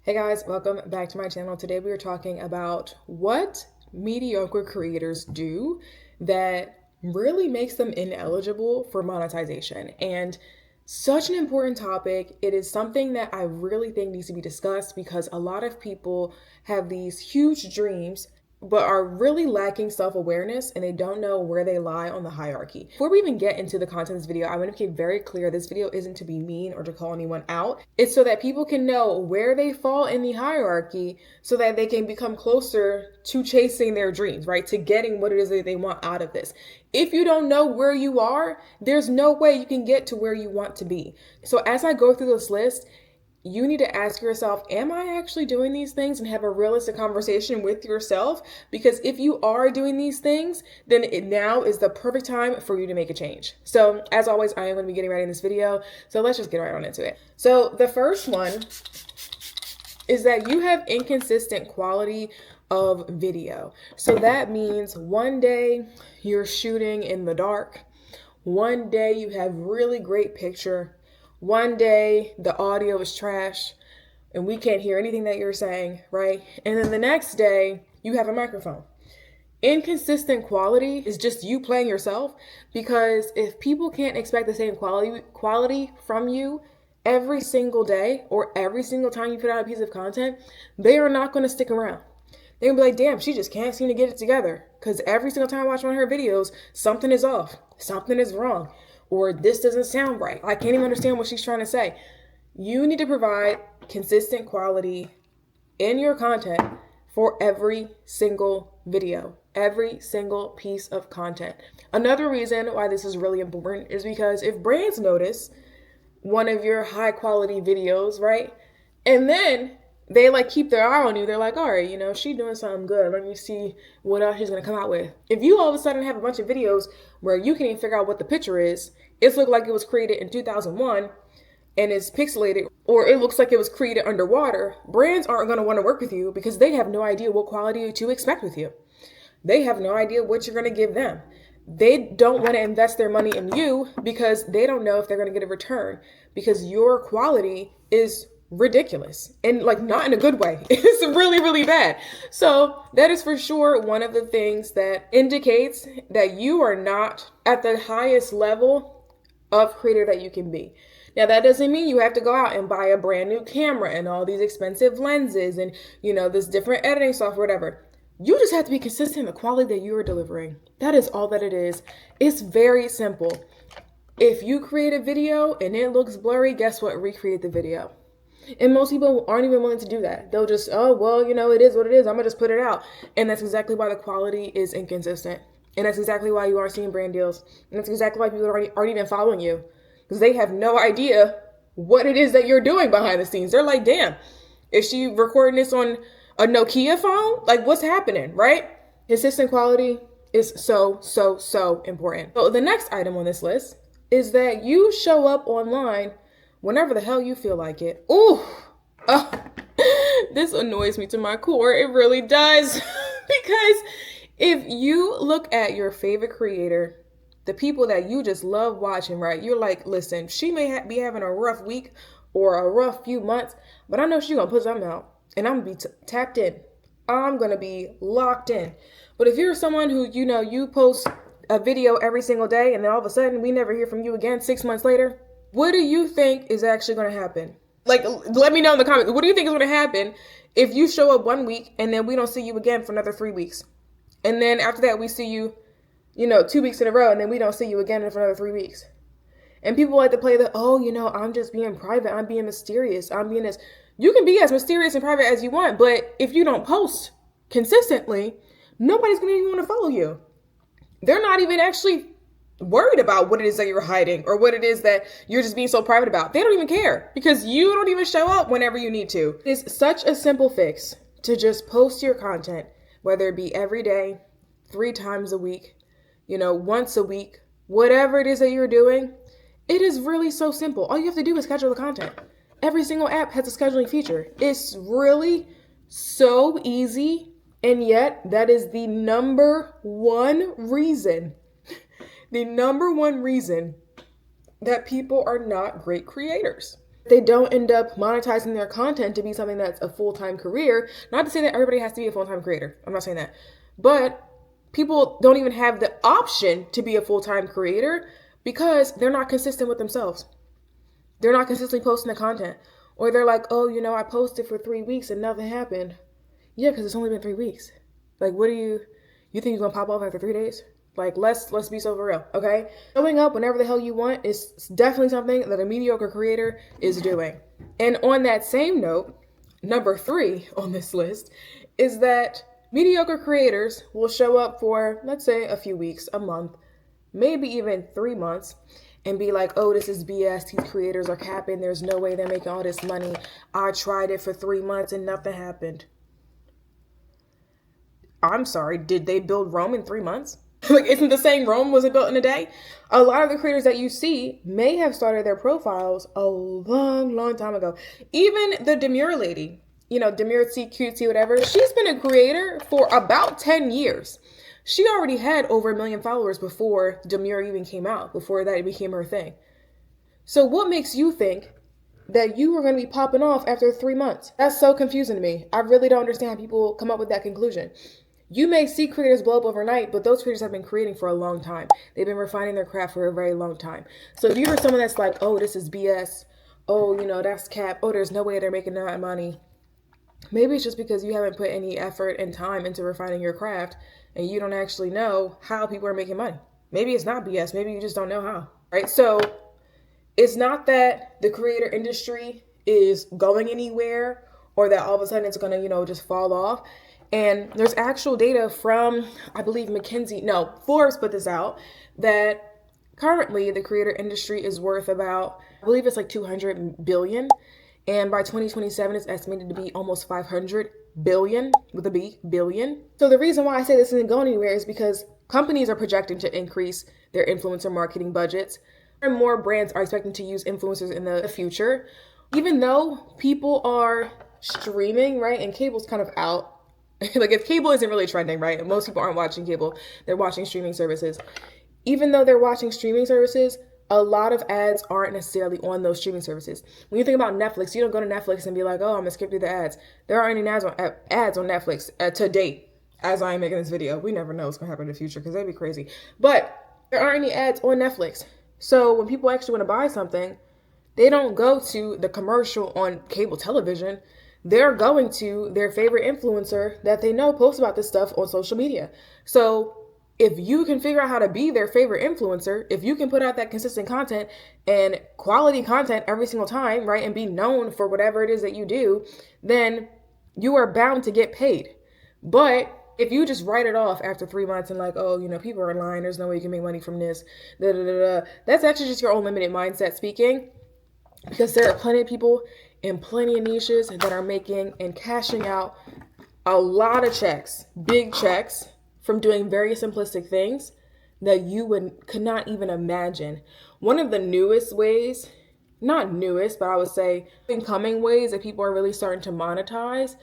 Hey guys, welcome back to my channel. Today we are talking about what mediocre creators do that really makes them ineligible for monetization. And such an important topic. It is something that I really think needs to be discussed because a lot of people have these huge dreams but are really lacking self-awareness and they don't know where they lie on the hierarchy. Before we even get into the content of this video, I want to make it very clear this video isn't to be mean or to call anyone out. It's so that people can know where they fall in the hierarchy so that they can become closer to chasing their dreams, right? To getting what it is that they want out of this. If you don't know where you are, there's no way you can get to where you want to be. So as I go through this list, you need to ask yourself, am I actually doing these things, and have a realistic conversation with yourself? Because if you are doing these things, then now is the perfect time for you to make a change. So as always, I am going to be getting right in this video. So let's just get right on into it. So the first one is that you have inconsistent quality of video. So that means one day you're shooting in the dark. One day you have really great picture. One day the audio is trash and we can't hear anything that you're saying, right? And then the next day you have a microphone. Inconsistent quality is just you playing yourself, because if people can't expect the same quality from you every single day or every single time you put out a piece of content, they are not going to stick around. They're going to be like, damn, she just can't seem to get it together, because every single time I watch one of her videos, something is off, something is wrong, or this doesn't sound right. I can't even understand what she's trying to say. You need to provide consistent quality in your content for every single video, every single piece of content. Another reason why this is really important is because if brands notice one of your high quality videos, right, and then they keep their eye on you, they're like, all right, she's doing something good. Let me see what else she's going to come out with. If you all of a sudden have a bunch of videos where you can't even figure out what the picture is, it looks like it was created in 2001 and it's pixelated, or it looks like it was created underwater, brands aren't going to want to work with you because they have no idea what quality to expect with you. They have no idea what you're going to give them. They don't want to invest their money in you because they don't know if they're going to get a return, because your quality is ridiculous and not in a good way. It's really, really bad. So that is for sure one of the things that indicates that you are not at the highest level of creator that you can be. Now, that doesn't mean you have to go out and buy a brand new camera and all these expensive lenses and, this different editing software, whatever. You just have to be consistent in the quality that you are delivering. That is all that it is. It's very simple. If you create a video and it looks blurry, guess what? Recreate the video. And most people aren't even willing to do that. They'll just, oh, well, it is what it is. I'm going to just put it out. And that's exactly why the quality is inconsistent. And that's exactly why you aren't seeing brand deals. And that's exactly why people aren't even following you. Because they have no idea what it is that you're doing behind the scenes. They're like, damn, is she recording this on a Nokia phone? What's happening, right? Consistent quality is so, so, so important. So the next item on this list is that you show up online whenever the hell you feel like it. Ooh, this annoys me to my core. It really does. Because if you look at your favorite creator, the people that you just love watching, right? You're like, listen, she may be having a rough week or a rough few months, but I know she's going to put something out and I'm going to be tapped in. I'm going to be locked in. But if you're someone who, you post a video every single day and then all of a sudden we never hear from you again 6 months later, what do you think is actually going to happen? Let me know in the comments. What do you think is going to happen if you show up 1 week and then we don't see you again for another 3 weeks? And then after that, we see you, 2 weeks in a row, and then we don't see you again for another 3 weeks. And people like to play I'm just being private. I'm being mysterious. I'm being this. You can be as mysterious and private as you want, but if you don't post consistently, nobody's going to even want to follow you. They're not even actually worried about what it is that you're hiding or what it is that you're just being so private about. They don't even care because you don't even show up whenever you need to. It's such a simple fix to just post your content, whether it be every day, 3 times a week, once a week, whatever it is that you're doing. It is really so simple. All you have to do is schedule the content. Every single app has a scheduling feature. It's really so easy. And yet that is the number one reason that people are not great creators. They don't end up monetizing their content to be something that's a full-time career. Not to say that everybody has to be a full-time creator. I'm not saying that. But people don't even have the option to be a full-time creator because they're not consistent with themselves. They're not consistently posting the content. Or they're like, oh, I posted for 3 weeks and nothing happened. Yeah, because it's only been 3 weeks. Like, what do you think you're going to pop off after 3 days? Like, let's be so for real, okay? Showing up whenever the hell you want is definitely something that a mediocre creator is doing. And on that same note, number 3 on this list is that mediocre creators will show up for, let's say, a few weeks, a month, maybe even 3 months, and be like, oh, this is BS. These creators are capping. There's no way they're making all this money. I tried it for 3 months and nothing happened. I'm sorry, did they build Rome in 3 months? Like, isn't the same Rome wasn't built in a day? A lot of the creators that you see may have started their profiles a long time ago. Even the Demure lady, Demure cutesy, whatever, she's been a creator for about 10 years. She already had over 1 million followers before Demure even came out, before that it became her thing. So what makes you think that you were going to be popping off after 3 months? That's so confusing to me. I really don't understand how people come up with that conclusion. You may see creators blow up overnight, but those creators have been creating for a long time. They've been refining their craft for a very long time. So if you're someone that's like, oh, this is BS, oh, that's cap, oh, there's no way they're making that money, maybe it's just because you haven't put any effort and time into refining your craft and you don't actually know how people are making money. Maybe it's not BS. Maybe you just don't know how, right? So it's not that the creator industry is going anywhere or that all of a sudden it's going to, just fall off. And there's actual data from, I believe Forbes put this out, that currently the creator industry is worth about, I believe it's like 200 billion. And by 2027, it's estimated to be almost 500 billion with a B, billion. So the reason why I say this isn't going anywhere is because companies are projecting to increase their influencer marketing budgets. And more brands are expecting to use influencers in the future. Even though people are streaming, right, and cable's kind of out. Like, if cable isn't really trending, right? Most people aren't watching cable. They're watching streaming services. Even though they're watching streaming services, a lot of ads aren't necessarily on those streaming services. When you think about Netflix, you don't go to Netflix and be like, oh, I'm going to skip through the ads. There aren't any ads on Netflix to date as I am making this video. We never know what's going to happen in the future because that'd be crazy. But there aren't any ads on Netflix. So when people actually want to buy something, they don't go to the commercial on cable television. They're going to their favorite influencer that they know posts about this stuff on social media. So if you can figure out how to be their favorite influencer, if you can put out that consistent content and quality content every single time, right, and be known for whatever it is that you do, then you are bound to get paid. But if you just write it off after 3 months and like, oh, people are lying, there's no way you can make money from this, that's actually just your own limited mindset speaking, because there are plenty of people in plenty of niches that are making and cashing out a lot of checks, big checks, from doing very simplistic things that you could not even imagine. One of the newest ways, not newest, but I would say incoming ways that people are really starting to monetize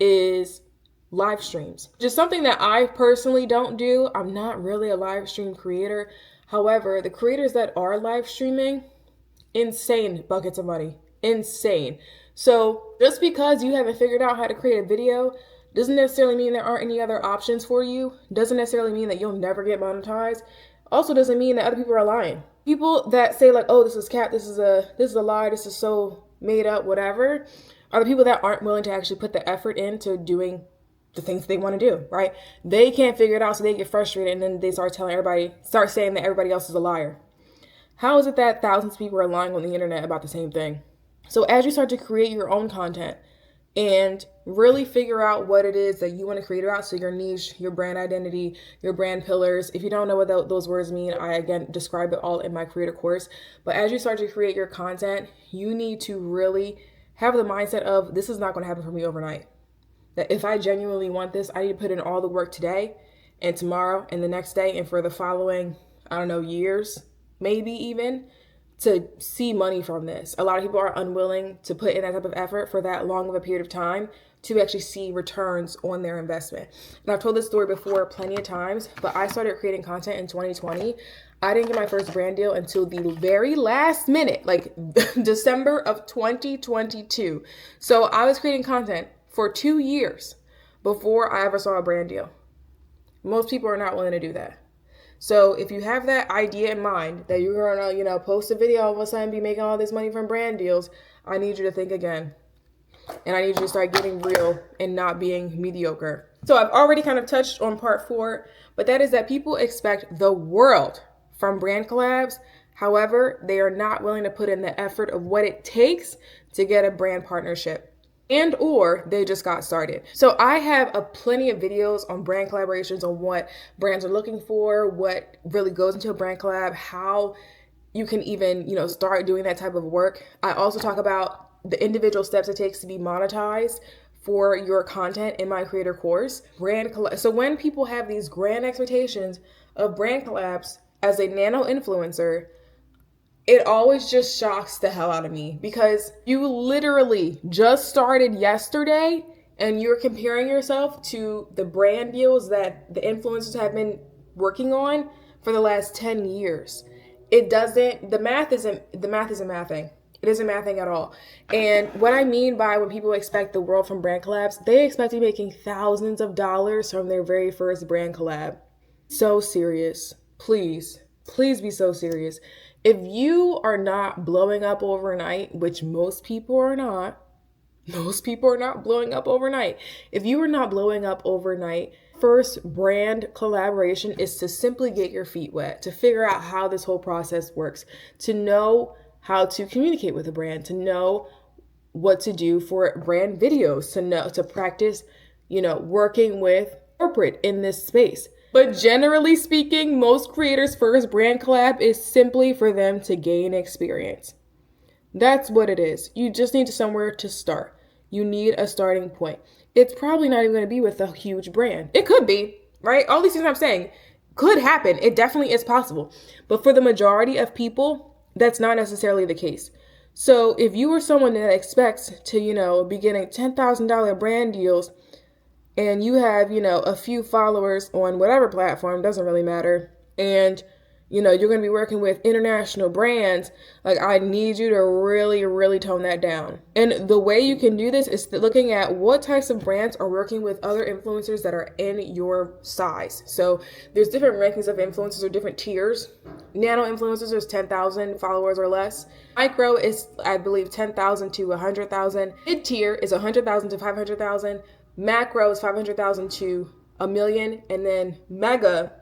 is live streams. Just something that I personally don't do. I'm not really a live stream creator. However, the creators that are live streaming, insane buckets of money. Insane. So just because you haven't figured out how to create a video doesn't necessarily mean there aren't any other options for you. Doesn't necessarily mean that you'll never get monetized. Also doesn't mean that other people are lying. People that say like, oh, this is cap, this is a lie, this is so made up, whatever, are the people that aren't willing to actually put the effort into doing the things they want to do, right? They can't figure it out, so they get frustrated and then they start saying that everybody else is a liar. How is it that thousands of people are lying on the internet about the same thing? So as you start to create your own content and really figure out what it is that you want to create about, so your niche, your brand identity, your brand pillars. If you don't know what those words mean, I again describe it all in my creator course. But as you start to create your content, you need to really have the mindset of, this is not going to happen for me overnight. That if I genuinely want this, I need to put in all the work today and tomorrow and the next day and for the following, years, maybe even, to see money from this. A lot of people are unwilling to put in that type of effort for that long of a period of time to actually see returns on their investment. And I've told this story before plenty of times, but I started creating content in 2020. I didn't get my first brand deal until the very last minute, like December of 2022. So I was creating content for 2 years before I ever saw a brand deal. Most people are not willing to do that. So if you have that idea in mind that you're gonna, post a video, all of a sudden be making all this money from brand deals, I need you to think again. And I need you to start getting real and not being mediocre. So I've already kind of touched on part 4, but that is that people expect the world from brand collabs. However, they are not willing to put in the effort of what it takes to get a brand partnership, and or they just got started. So I have plenty of videos on brand collaborations, on what brands are looking for, what really goes into a brand collab, how you can even, start doing that type of work. I also talk about the individual steps it takes to be monetized for your content in my creator course. So when people have these grand expectations of brand collabs as a nano influencer, it always just shocks the hell out of me, because you literally just started yesterday and you're comparing yourself to the brand deals that the influencers have been working on for the last 10 years. The math isn't mathing. It isn't mathing at all. And what I mean by when people expect the world from brand collabs, they expect to be making thousands of dollars from their very first brand collab. So serious. Please be so serious. If you are not blowing up overnight, which most people are not blowing up overnight. If you are not blowing up overnight, first brand collaboration is to simply get your feet wet, to figure out how this whole process works, to know how to communicate with a brand, to know what to do for brand videos, to practice, working with corporate in this space. But generally speaking, most creators' first brand collab is simply for them to gain experience. That's what it is. You just need somewhere to start. You need a starting point. It's probably not even going to be with a huge brand. It could be, right? All these things I'm saying could happen. It definitely is possible. But for the majority of people, that's not necessarily the case. So if you are someone that expects to, be getting $10,000 brand deals, and you have, a few followers on whatever platform, doesn't really matter, and, you're going to be working with international brands, like, I need you to really, really tone that down. And the way you can do this is looking at what types of brands are working with other influencers that are in your size. So there's different rankings of influencers or different tiers. Nano influencers is 10,000 followers or less. Micro is, I believe, 10,000 to 100,000. Mid-tier is 100,000 to 500,000. Macro is 500,000 to a million. And then mega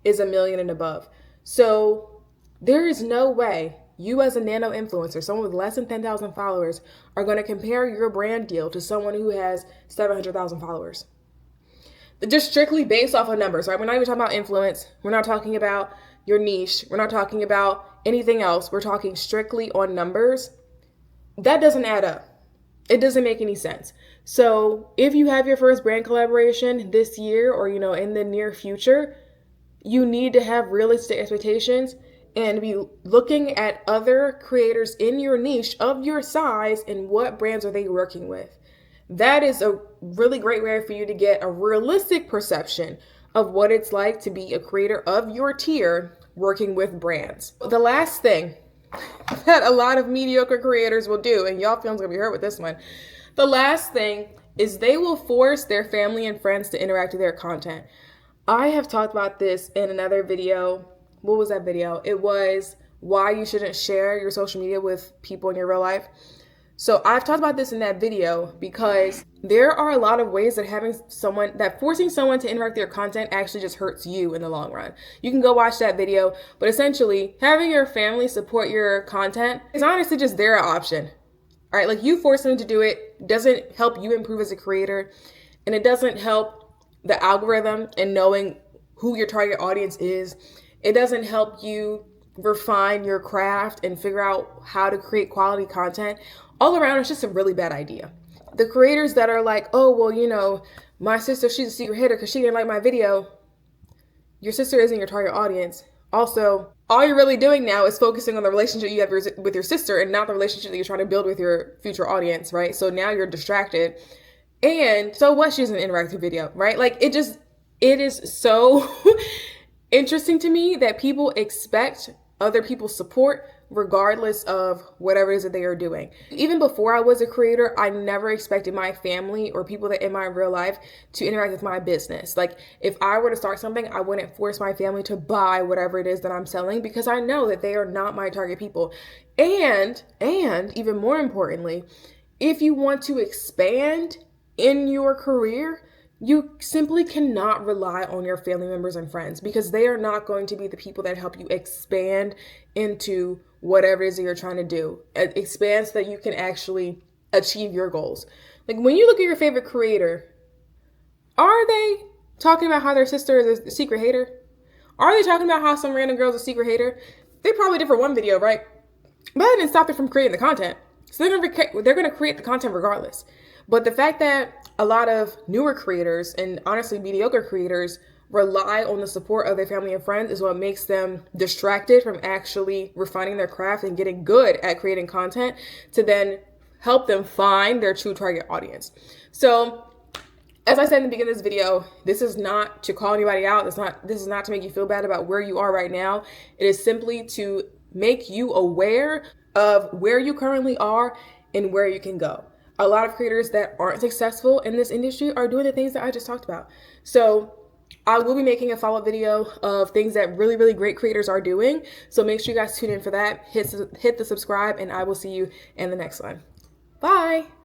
is a million and above. So there is no way you as a nano influencer, someone with less than 10,000 followers, are going to compare your brand deal to someone who has 700,000 followers. Just strictly based off of numbers, right? We're not even talking about influence. We're not talking about your niche. We're not talking about anything else. We're talking strictly on numbers. That doesn't add up. It doesn't make any sense. So if you have your first brand collaboration this year or, in the near future, you need to have realistic expectations and be looking at other creators in your niche of your size and what brands are they working with. That is a really great way for you to get a realistic perception of what it's like to be a creator of your tier working with brands. The last thing that a lot of mediocre creators will do, and y'all feelings gonna be hurt with this one, the last thing is they will force their family and friends to interact with their content. I have talked about this in another video. What was that video? It was why you shouldn't share your social media with people in your real life. So I've talked about this in that video because there are a lot of ways that forcing someone to interact with your content actually just hurts you in the long run. You can go watch that video, but essentially having your family support your content is honestly just their option. All right, like, you force them to do it doesn't help you improve as a creator, and it doesn't help the algorithm and knowing who your target audience is. It doesn't help you refine your craft and figure out how to create quality content. All around, it's just a really bad idea. The creators that are like, oh, well, my sister, she's a secret hitter because she didn't like my video. Your sister isn't your target audience. Also, all you're really doing now is focusing on the relationship you have with your sister and not the relationship that you're trying to build with your future audience, right? So now you're distracted. And so what? She's an interactive video, right? Like, it is so, interesting to me that people expect other people's support regardless of whatever it is that they are doing. Even before I was a creator, I never expected my family or people that in my real life to interact with my business. Like if I were to start something, I wouldn't force my family to buy whatever it is that I'm selling because I know that they are not my target people. And even more importantly, if you want to expand in your career, you simply cannot rely on your family members and friends because they are not going to be the people that help you expand into whatever it is that you're trying to do. Expand so that you can actually achieve your goals. Like when you look at your favorite creator, are they talking about how their sister is a secret hater? Are they talking about how some random girl's a secret hater? They probably did for one video, right? But that didn't stop them from creating the content. So they're gonna create the content regardless. But the fact that a lot of newer creators and honestly mediocre creators rely on the support of their family and friends is what makes them distracted from actually refining their craft and getting good at creating content to then help them find their true target audience. So as I said in the beginning of this video, this is not to call anybody out. This is not to make you feel bad about where you are right now. It is simply to make you aware of where you currently are and where you can go. A lot of creators that aren't successful in this industry are doing the things that I just talked about. So I will be making a follow-up video of things that really, really great creators are doing. So make sure you guys tune in for that. Hit the subscribe, and I will see you in the next one. Bye.